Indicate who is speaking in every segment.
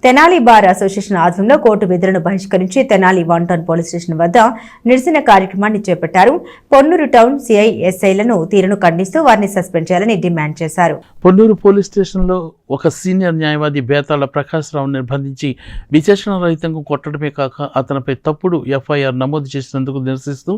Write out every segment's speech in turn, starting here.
Speaker 1: Tenali bar association ఆధ్వర్యంలో court విధులను బహిష్కరించి తెనాలి 1 టౌన్ పోలీస్ స్టేషన్ వద్ద నిరసన కార్యక్రమాన్ని చేపట్టారు. పొన్నూరు టౌన్ సిఐ ఎస్ఐలను తీరును ఖండిస్తూ వారిని సస్పెండ్ చేయాలని డిమాండ్ చేశారు.
Speaker 2: పొన్నూరు పోలీస్ స్టేషన్లో ఒక సీనియర్ న్యాయవాది బేతాళ ప్రకాశ్రావు నిర్బంధించి విచక్షణ రహితంగా కొట్టడమే కాక అతనిపై తప్పుడు ఎఫ్ఐఆర్ నమోదు చేసినందుకు నిరసిస్తూ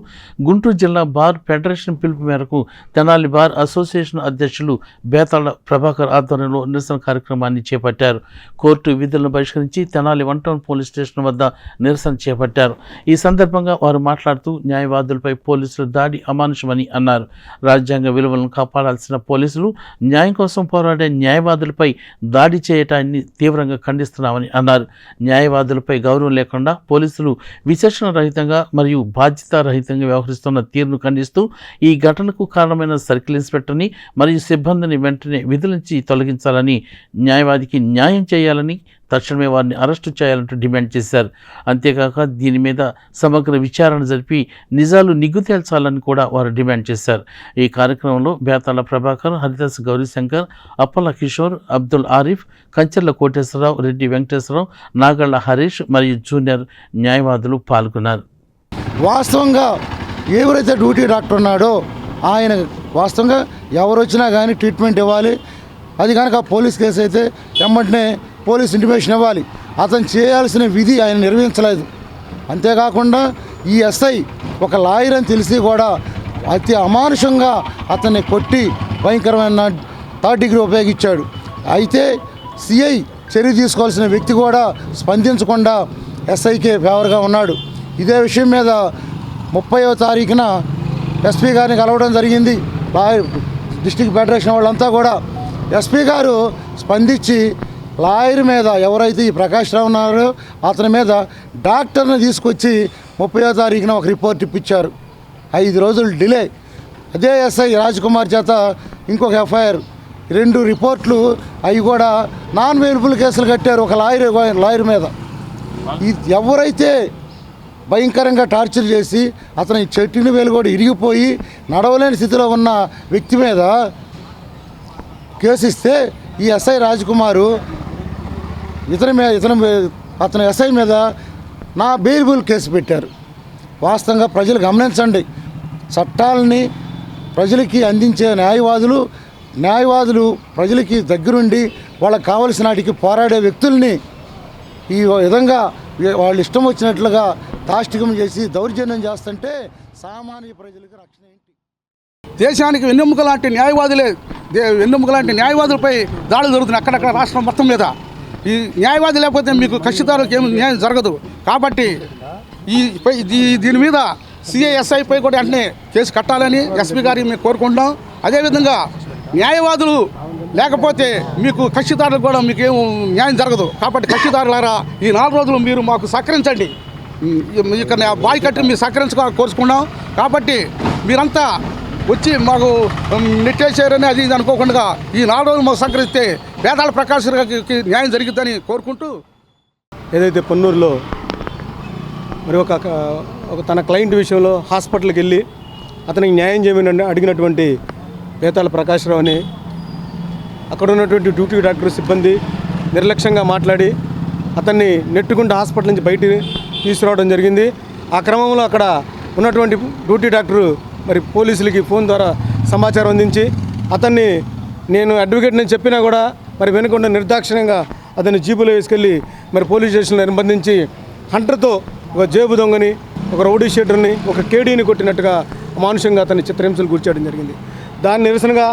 Speaker 2: గుంటూరు జిల్లా బార్ ఫెడరేషన్ పిలుపు మేరకు తెనాలి బార్ అసోసియేషన్ అధ్యక్షులు బేతాళ ప్రభాకర్ ఆధ్వర్యంలో నిరసన కార్యక్రమాన్ని చేపట్టారు. కోర్టు విధులను బహిష్కరించి తెనాలి 1 టౌన్ పోలీస్ స్టేషన్ వద్ద నిరసన చేపట్టారు. ఈ సందర్భంగా వారు మాట్లాడుతూ న్యాయవాదులపై పోలీసుల దాడి అమానుషమని అన్నారు. రాజ్యాంగ విలువలను కాపాడాల్సిన పోలీసులు న్యాయం కోసం పోరాడే న్యాయవాదులపై దాడి చేయటాన్ని తీవ్రంగా ఖండిస్తున్నామని అన్నారు. న్యాయవాదులపై గౌరవం లేకుండా పోలీసులు విచక్షణ రహితంగా మరియు బాధ్యతారహితంగా వ్యవహరిస్తున్న తీరును ఖండిస్తూ ఈ ఘటనకు కారణమైన సర్కిల్ ఇన్స్పెక్టర్ని మరియు సిబ్బందిని వెంటనే విధుల నుంచి తొలగించాలని, న్యాయవాదికి న్యాయం చేయాలని, తక్షణమే వారిని అరెస్టు చేయాలంటూ డిమాండ్ చేశారు. అంతేకాక దీని మీద సమగ్ర విచారణ జరిపి నిజాలు నిగ్గు తేల్చాలని కూడా వారు డిమాండ్ చేశారు. ఈ కార్యక్రమంలో బేతాళ ప్రభాకర్, హరిదాస్ గౌరీశంకర్, అప్పల కిషోర్, అబ్దుల్ ఆరిఫ్, కంచెర్ల కోటేశ్వరరావు, రెడ్డి వెంకటేశ్వరరావు, నాగళ్ల హరీష్ మరియు జూనియర్ న్యాయవాదులు పాల్గొన్నారు.
Speaker 3: వాస్తవంగా ఎవరైతే డ్యూటీ డాక్టర్ ఉన్నాడో ఆయన వాస్తవంగా ఎవరు వచ్చినా కానీ ట్రీట్మెంట్ ఇవ్వాలి. అది కనుక పోలీస్ కేసు అయితే వెంబటనే పోలీస్ ఇంటిమేషన్ ఇవ్వాలి. అతను చేయాల్సిన విధి ఆయన నిర్వహించలేదు. అంతేకాకుండా ఈ ఎస్ఐ ఒక లాయర్ అని తెలిసి కూడా అతి అమానుషంగా అతన్ని కొట్టి భయంకరమైన 3rd డిగ్రీ ఉపయోగించాడు. అయితే సిఐ చర్య తీసుకోవాల్సిన వ్యక్తి కూడా స్పందించకుండా ఎస్ఐకే ఫేవర్గా ఉన్నాడు. ఇదే విషయం మీద 30వ తారీఖున ఎస్పీ గారిని కలవడం జరిగింది. డిస్ట్రిక్ట్ ఫెడరేషన్ వాళ్ళంతా కూడా ఎస్పీ గారు స్పందించి లాయర్ మీద ఎవరైతే ఈ ప్రకాష్ రావు ఉన్నారో అతని మీద డాక్టర్ని తీసుకొచ్చి 30వ తారీఖున ఒక రిపోర్ట్ ఇప్పించారు. 5 రోజులు డిలే. అదే ఎస్ఐ రాజ్కుమార్ చేత ఇంకొక ఎఫ్ఐఆర్ 2 రిపోర్ట్లు అవి కూడా నాన్ అవైలబుల్ కేసులు కట్టారు ఒక లాయర్ మీద. ఎవరైతే భయంకరంగా టార్చర్ చేసి అతని చెట్టుని వేలు కూడా ఇరిగిపోయి నడవలేని స్థితిలో ఉన్న వ్యక్తి మీద కేసు ఇస్తే ఈ ఎస్ఐ రాజ్కుమారు అతని ఎస్ఐ మీద నా బెయిలబుల్ కేసు పెట్టారు. వాస్తవంగా ప్రజలు గమనించండి, చట్టాలని ప్రజలకి అందించే న్యాయవాదులు ప్రజలకి దగ్గరుండి వాళ్ళకి కావలసిన వాటికి పోరాడే వ్యక్తుల్ని ఈ విధంగా వాళ్ళు ఇష్టం వచ్చినట్లుగా తాష్టికం చేసి దౌర్జన్యం చేస్తుంటే సామాన్య ప్రజలకు రక్షణ ఏంటి?
Speaker 4: దేశానికి వెన్నెముక లాంటి న్యాయవాదులపై దాడులు జరుగుతున్నాయి అక్కడక్కడ రాష్ట్రం మొత్తం మీద. ఈ న్యాయవాది లేకపోతే మీకు కక్షిదారులకు ఏమి న్యాయం జరగదు. కాబట్టి దీని మీద సిఐఎస్ఐపై కూడా వెంటనే కేసు కట్టాలని ఎస్పీ గారికి మేము కోరుకుంటాం. అదేవిధంగా న్యాయవాదులు లేకపోతే మీకు కక్షిదారులకు కూడా మీకు ఏం న్యాయం జరగదు. కాబట్టి కక్షిదారులారా ఈ 4 రోజులు మీరు మాకు సహకరించండి. ఇక్కడ బాయ్ కట్టి మీరు సహకరించుకోవాలని కోరుకున్నాం. కాబట్టి మీరంతా వచ్చి మాకు నెట్టేసారని అది ఇది అనుకోకుండా ఈ 4 రోజులు మాకు సహకరిస్తే బేతాళ ప్రకాష్ గారికి న్యాయం జరుగుతుందని కోరుకుంటూ,
Speaker 5: ఏదైతే పొన్నూరులో మరి ఒక తన క్లయింట్ విషయంలో హాస్పిటల్కి వెళ్ళి అతనికి న్యాయం చేయమని అడిగినటువంటి బేతాళ ప్రకాష్ రావు అని అక్కడ ఉన్నటువంటి డ్యూటీ డాక్టర్ సిబ్బంది నిర్లక్ష్యంగా మాట్లాడి అతన్ని నెట్టుకుంటూ హాస్పిటల్ నుంచి బయటికి తీసుకురావడం జరిగింది. ఆ క్రమంలో అక్కడ ఉన్నటువంటి డ్యూటీ డాక్టరు మరి పోలీసులకి ఫోన్ ద్వారా సమాచారం అందించి అతన్ని నేను అడ్వకేట్ నేను చెప్పినా కూడా మరి వెనుకొండ నిర్దాక్షిణ్యంగా అతన్ని జీపులో వేసుకెళ్ళి మరి పోలీస్ స్టేషన్లో నిర్బంధించి హంటర్తో ఒక జేబు దొంగని, ఒక రౌడీ షీటర్ని, ఒక కేడీని కొట్టినట్టుగా అమానుషంగా అతన్ని చిత్రహింసలు గుర్చేయడం జరిగింది. దాని నిరసనగా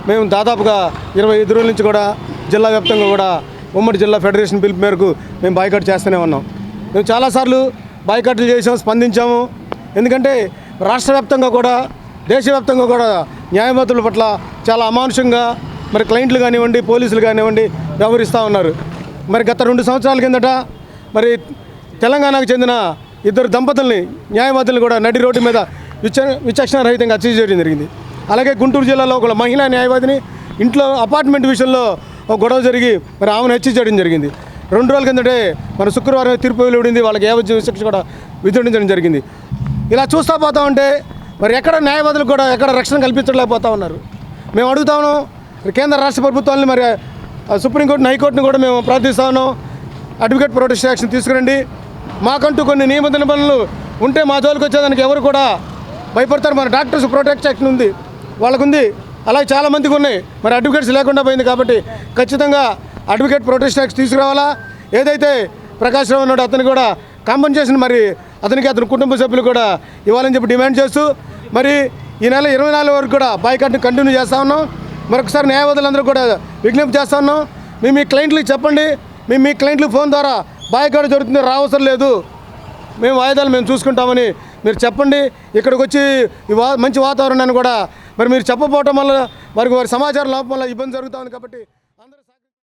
Speaker 5: మేము దాదాపుగా 25 రోజుల నుంచి కూడా జిల్లా వ్యాప్తంగా కూడా ఉమ్మడి జిల్లా ఫెడరేషన్ పిలుపు మేరకు మేము బాయ్కాట్ చేస్తూనే ఉన్నాం. మేము చాలాసార్లు బాయ్కాట్లు చేసాం, స్పందించాము. ఎందుకంటే రాష్ట్ర వ్యాప్తంగా కూడా దేశవ్యాప్తంగా కూడా న్యాయవాదుల పట్ల చాలా అమానుషంగా మరి క్లయింట్లు కానివ్వండి, పోలీసులు కానివ్వండి వ్యవహరిస్తూ ఉన్నారు. మరి గత 2 సంవత్సరాల కిందట మరి తెలంగాణకు చెందిన 2 దంపతుల్ని న్యాయవాదులను కూడా నడి రోడ్డు మీద విచక్షణ రహితంగా హత్య చేయడం జరిగింది. అలాగే గుంటూరు జిల్లాలో ఒక మహిళా న్యాయవాదిని ఇంట్లో అపార్ట్మెంట్ విషయంలో ఒక గొడవ జరిగి మరి ఆమెను హత్య చేయడం జరిగింది. 2 రోజుల కిందటే మరి శుక్రవారం తీర్పు వెలువడింది. వాళ్ళకి యావజ్జీవ శిక్ష కూడా విధించడం జరిగింది. ఇలా చూస్తూ పోతా ఉంటే మరి ఎక్కడ న్యాయవాదులకు కూడా ఎక్కడ రక్షణ కల్పించలేకపోతా ఉన్నారు. మేము అడుగుతా ఉన్నాం కేంద్ర రాష్ట్ర ప్రభుత్వాలని, మరి సుప్రీంకోర్టుని, హైకోర్టుని కూడా మేము ప్రార్థిస్తా ఉన్నాం. అడ్వకేట్ ప్రొటెక్షన్ యాక్షన్ తీసుకురండి. మాకంటూ కొన్ని నియమ నిబంధనలు ఉంటే మా జోలికి వచ్చేదానికి ఎవరు కూడా భయపడతారు. మన డాక్టర్స్ ప్రొటెక్ట్ యాక్షన్ ఉంది, వాళ్ళకుంది, అలాగే చాలామందికి ఉన్నాయి. మరి అడ్వకేట్స్ లేకుండా పోయింది కాబట్టి ఖచ్చితంగా అడ్వకేట్ ప్రొటెక్షన్ యాక్ట్ తీసుకురావాలా. ఏదైతే ప్రకాష్ రావు ఉన్నాడో అతనికి కూడా కాంపన్సేషన్ మరి అతని కుటుంబ సభ్యులు కూడా ఇవ్వాలని చెప్పి డిమాండ్ చేస్తూ మరి ఈ నెల 24 వరకు కూడా బాయ్కాట్ని కంటిన్యూ చేస్తూ ఉన్నాం. మరొకసారి న్యాయవాదులందరూ కూడా విజ్ఞప్తి చేస్తూ ఉన్నాం, మీ క్లయింట్లకు చెప్పండి, మీ క్లయింట్లు ఫోన్ ద్వారా బాయ్కాట్ జరుగుతుంది, రావసరం లేదు, మేము వాయిదాలు మేము చూసుకుంటామని మీరు చెప్పండి. ఇక్కడికి వచ్చి మంచి వాతావరణాన్ని కూడా మరి మీరు చెప్పకపోవటం వల్ల వారి సమాచారం లోపం వల్ల ఇబ్బంది జరుగుతుంది కాబట్టి